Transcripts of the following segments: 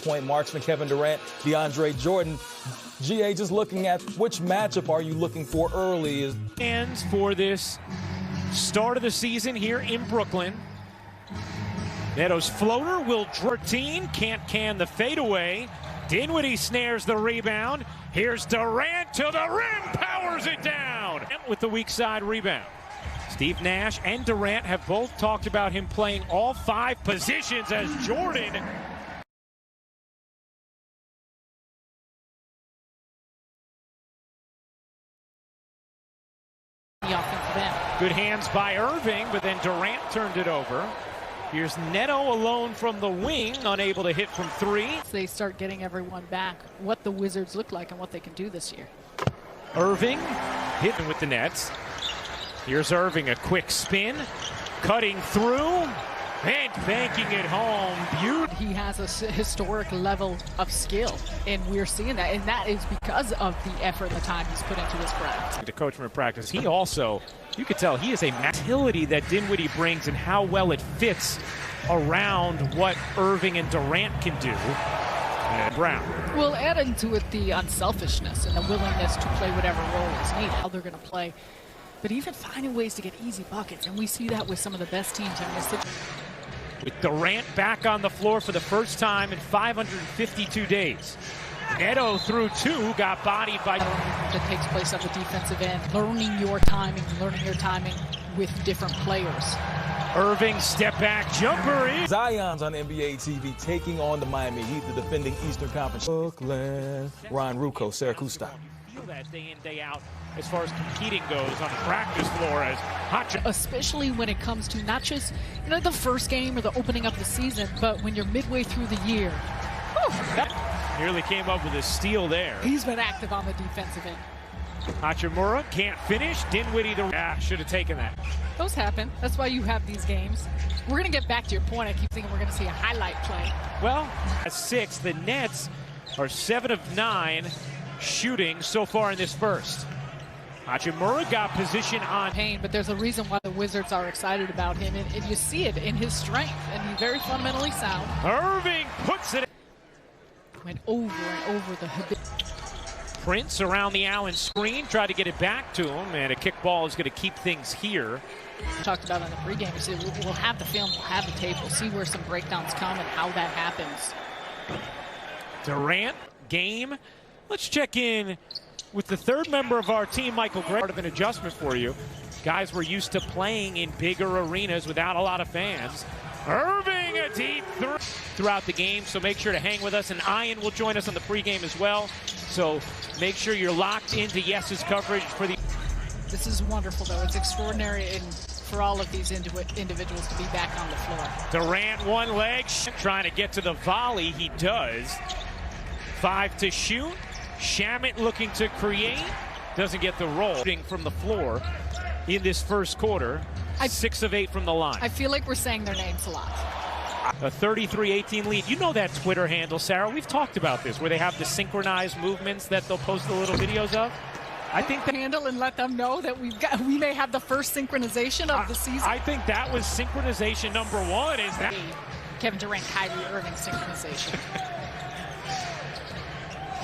point marksman Kevin Durant, DeAndre Jordan. GA, just looking at which matchup are you looking for early? Hands for this start of the season here in Brooklyn. Neto's floater will 14, can't can the fadeaway. Dinwiddie snares the rebound. Here's Durant to the rim, powers it down with the weak side rebound. Steve Nash and Durant have both talked about him playing all 5 positions as Jordan. Good hands by Irving, but then Durant turned it over. Here's Neto alone from the wing, unable to hit from 3. They start getting everyone back, what the Wizards look like and what they can do this year. Irving hitting with the Nets. Here's Irving, a quick spin, cutting through, and banking it home. He has a historic level of skill, and we're seeing that, and that is because of the effort and the time he's put into his craft. The coach from practice, he also, you could tell he is a utility that Dinwiddie brings and how well it fits around what Irving and Durant can do. And Brown. Well, adding to it the unselfishness and the willingness to play whatever role is needed, how they're going to play, but even finding ways to get easy buckets, and we see that with some of the best teams in this situation. With Durant back on the floor for the first time in 552 days. Neto through 2, got bodied by... That takes place on the defensive end, learning your timing with different players. Irving, step back, jumper in. Zion's on NBA TV taking on the Miami Heat, the defending Eastern Conference. Brooklyn. Ryan Rucco, Syracuse. Feel that day in, day out as far as competing goes on the practice floor as hot. Especially when it comes to not just, the first game or the opening up of the season, but when you're midway through the year. That nearly came up with a steal there. He's been active on the defensive end. Hachimura can't finish. Dinwiddie should have taken that. Those happen. That's why you have these games. We're going to get back to your point. I keep thinking we're going to see a highlight play. Well, at 6, the Nets are 7 of 9 shooting so far in this first. Hachimura got position on Payne, but there's a reason why the Wizards are excited about him, and you see it in his strength, and he's very fundamentally sound. Irving puts it. Went over and over the habit. Prince around the Allen screen, tried to get it back to him, and a kick ball is going to keep things here. We talked about on the pregame, we'll have the film, we'll have the tape, we'll see where some breakdowns come and how that happens. Durant, game. Let's check in with the third member of our team, Michael Gray. Part of an adjustment for you. Guys were used to playing in bigger arenas without a lot of fans. Irving, a deep throughout the game, so make sure to hang with us. And Ian will join us on the pregame as well. So make sure you're locked into Yes's coverage for the... This is wonderful, though. It's extraordinary for all of these individuals to be back on the floor. Durant, one leg, trying to get to the volley. He does. 5 to shoot. Shamet looking to create, doesn't get the roll. From the floor in this first quarter, 6 of 8 from the line. I feel like we're saying their names a lot. A 33-18 lead. You know that Twitter handle, Sarah. We've talked about this, where they have the synchronized movements that they'll post the little videos of. I think the handle and let them know that we may have the first synchronization of the season. I think that was synchronization number 1. Is that Kevin Durant, Kyrie Irving synchronization?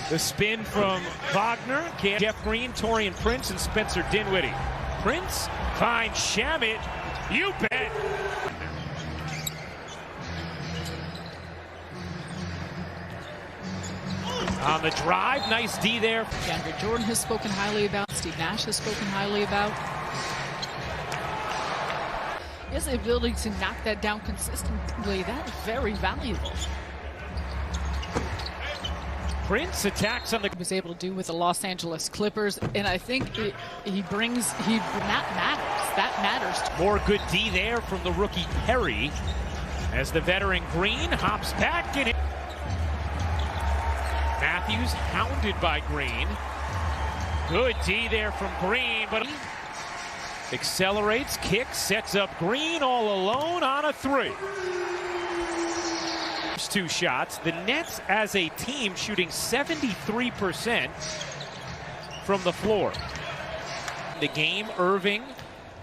The spin from Wagner, Jeff Green, Taurean Prince, and Spencer Dinwiddie. Prince finds Shamet. You bet. On the drive, nice D there. DeAndre Jordan has spoken highly about. Steve Nash has spoken highly about. He has the ability to knock that down consistently. That is very valuable. Prince attacks on the... He was able to do with the Los Angeles Clippers, and I think that matters. That matters. More good D there from the rookie Perry as the veteran Green hops back in it. Matthews hounded by Green. Good D there from Green, but accelerates, kicks, sets up Green all alone on a 3. 2 shots. The Nets as a team shooting 73% from the floor. The game, Irving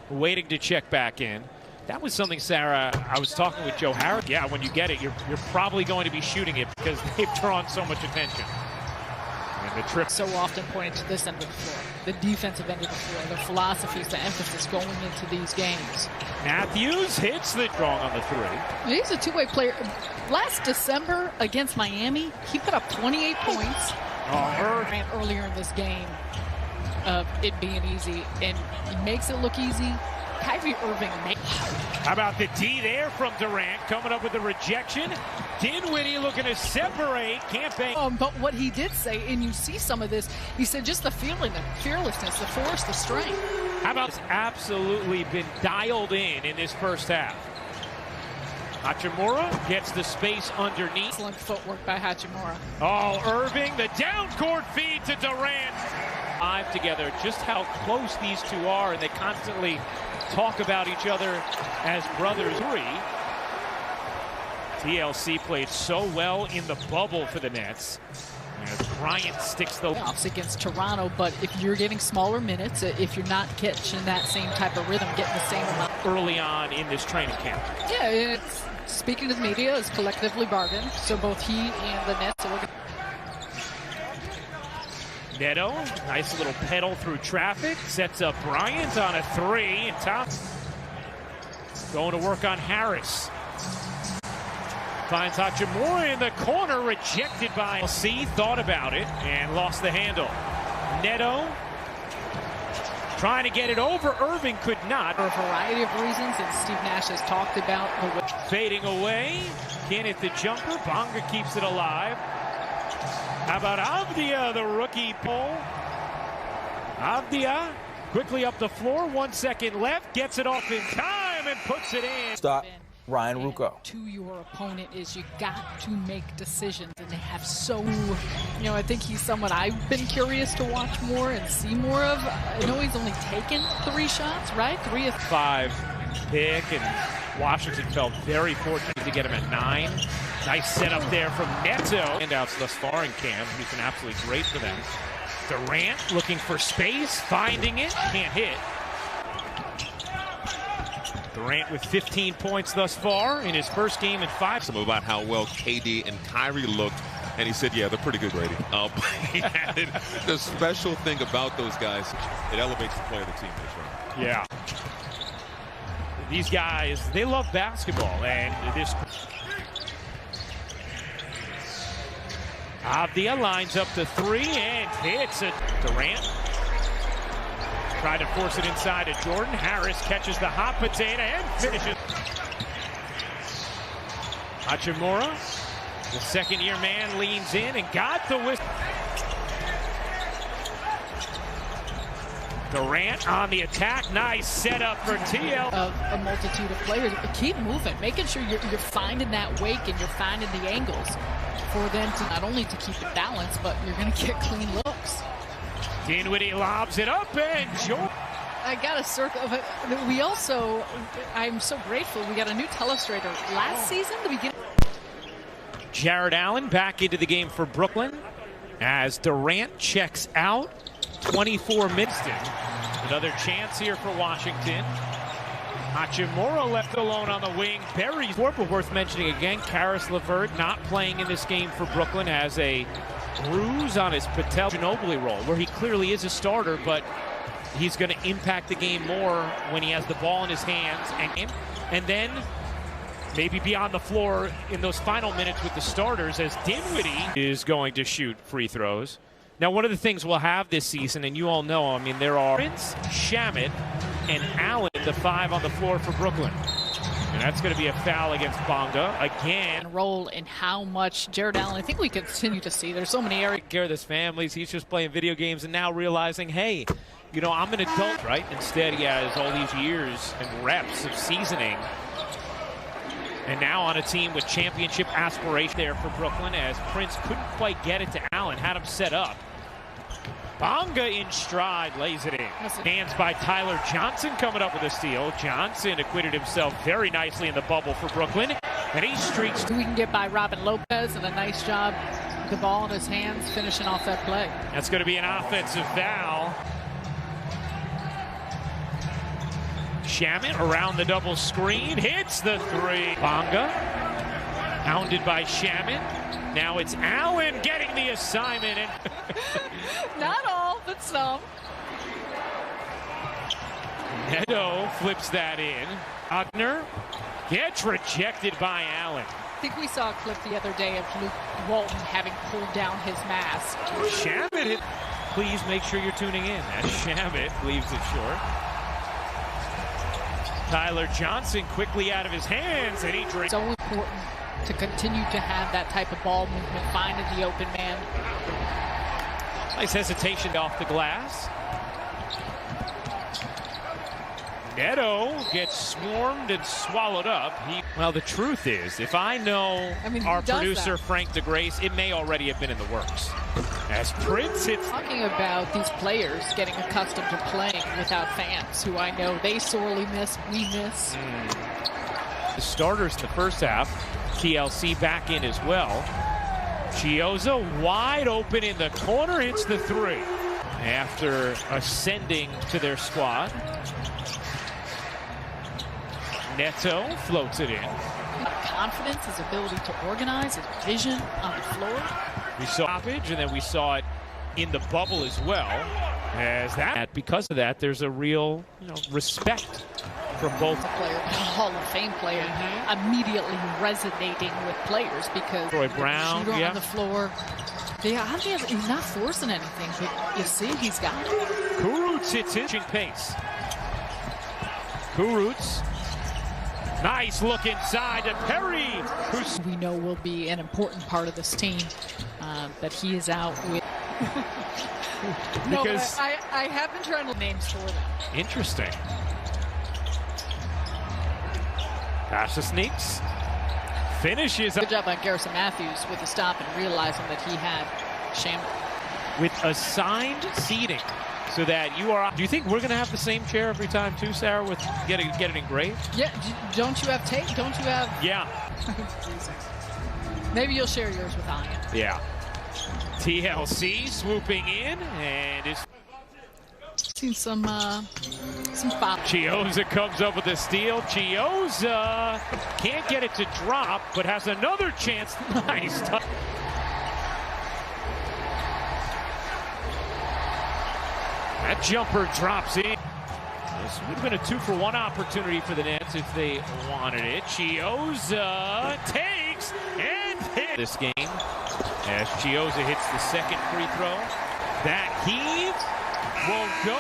waiting to check back in. That was something, Sarah, I was talking with Joe Harris. Yeah, when you get it, you're probably going to be shooting it because they've drawn so much attention. And the trip So often pointed to this end of the floor, the defensive end of the floor, the philosophies, the emphasis going into these games. Matthews hits the strong on the three. He's a two-way player. Last December against Miami, he put up 28 points. Earlier in this game of it being easy, and he makes it look easy. Kyrie Irving makes. How about the D there from Durant, coming up with the rejection. Dinwiddie looking to separate, can't bank. But what he did say, and you see some of this, he said just the feeling, the fearlessness, the force, the strength. How about it's absolutely been dialed in this first half. Hachimura gets the space underneath. Excellent footwork by Hachimura. Oh, Irving, the down court feed to Durant. Five together, just how close these two are, and they constantly talk about each other as brothers. TLC played so well in the bubble for the Nets. As Bryant sticks the playoffs against Toronto, but if you're getting smaller minutes, if you're not catching that same type of rhythm, getting the same amount early on in this training camp. Yeah, it's, speaking to the media, is collectively bargained. So both he and the Nets are. Neto, nice little pedal through traffic, sets up Bryant on a three. Top going to work on Harris. Finds Hachimura in the corner, rejected by LC, thought about it, and lost the handle. Neto trying to get it over. Irving could not. For a variety of reasons, and Steve Nash has talked about the way. Fading away, can't hit the jumper. Bonga keeps it alive. How about Avdia, the rookie pull? Avdia quickly up the floor, 1 second left, gets it off in time and puts it in. Stop. Ryan Ruocco. To your opponent is you got to make decisions, and they have so, I think he's someone I've been curious to watch more and see more of. I know he's only taken 3 shots, right? 3 of 5 pick, and Washington felt very fortunate to get him at 9. Nice setup there from Neto. Handouts thus far in camp. He's been absolutely great for them. Durant looking for space, finding it, can't hit. Durant with 15 points thus far in his first game in 5. Some about how well KD and Kyrie looked, and he said, yeah, they're pretty good, Brady. He added the special thing about those guys, it elevates the play of the team. Right? Yeah. These guys, they love basketball, and this... Avdia lines up the 3 and hits it. Durant tried to force it inside to Jordan. Harris catches the hot potato and finishes. Hachimura, the second-year man, leans in and got the whistle. Durant on the attack. Nice setup for TL. A multitude of players. Keep moving, making sure you're finding that wake and you're finding the angles for them to not only to keep it balanced, but you're going to get clean looks. Dinwiddie lobs it up, and Jordan. I got a circle, but we also, I'm so grateful, we got a new telestrator last season, the beginning. Jared Allen back into the game for Brooklyn as Durant checks out. 24 minutes in. Another chance here for Washington. Hachimura left alone on the wing. Berry's worth mentioning again. Karis LeVert not playing in this game for Brooklyn, has a bruise on his patella. Ginobili role, where he clearly is a starter, but he's going to impact the game more when he has the ball in his hands. And then maybe be on the floor in those final minutes with the starters, as Dinwiddie is going to shoot free throws. Now, one of the things we'll have this season, and you all know, I mean, there are Prince, Shamet, and Allen, the 5 on the floor for Brooklyn. And that's going to be a foul against Bonga again. Role in how much Jared Allen, I think we continue to see. There's so many areas. Take care of his families. He's just playing video games and now realizing, hey, I'm an adult, right? Instead, he has all these years and reps of seasoning. And now on a team with championship aspiration there for Brooklyn, as Prince couldn't quite get it to Allen, had him set up. Bonga in stride, lays it in. Hands by Tyler Johnson coming up with a steal. Johnson acquitted himself very nicely in the bubble for Brooklyn. And he streaks. We can get by Robin Lopez, and a nice job with the ball in his hands, finishing off that play. That's going to be an offensive foul. Shamet around the double screen, hits the three. Bonga, hounded by Shamet. Now it's Allen getting the assignment. And not all, but some. Neto flips that in. Ogner gets rejected by Allen. I think we saw a clip the other day of Luke Walton having pulled down his mask. Shamet hit. Please make sure you're tuning in as Shamet leaves it short. Tyler Johnson quickly out of his hands, and he drinks. So important to continue to have that type of ball movement, finding the open man. Nice hesitation off the glass. Neto gets swarmed and swallowed up. Well, the truth is, if I know our producer, Frank DeGrace, it may already have been in the works. As Prince hits. Talking about these players getting accustomed to playing without fans, who I know they sorely miss, we miss. The starters in the first half, TLC back in as well. Chiozza wide open in the corner, hits the three. After ascending to their squad. Neto floats it in. Confidence, his ability to organize, his vision on the floor. We saw stoppage, and then we saw it in the bubble as well. As that, because of that, there's a real, respect from both. A player, a Hall of Fame player, immediately resonating with players because Troy Brown, shooter on the floor. He's not forcing anything, but you see he's got it. Kurucs hits it, pace. Kurucs. Nice look inside to Perry. We know will be an important part of this team, that he is out with. Because no, I have been trying to names for them. Interesting. Pasha sneaks. Finishes. Good job by Garrison Matthews with the stop and realizing that he had Shamet. With assigned seating. So that you are. Do you think we're going to have the same chair every time too, Sarah? With get it engraved? Yeah. Don't you have tape? Don't you have? Yeah. Maybe you'll share yours with Ian. Yeah. TLC swooping in and is. Seen some foul. Chiozza comes up with a steal. Chiozza can't get it to drop, but has another chance. Nice. That jumper drops in. This would have been a 2-for-1 opportunity for the Nets if they wanted it. Chiozza takes and hits this game as Chiozza hits the second free throw. That heave will go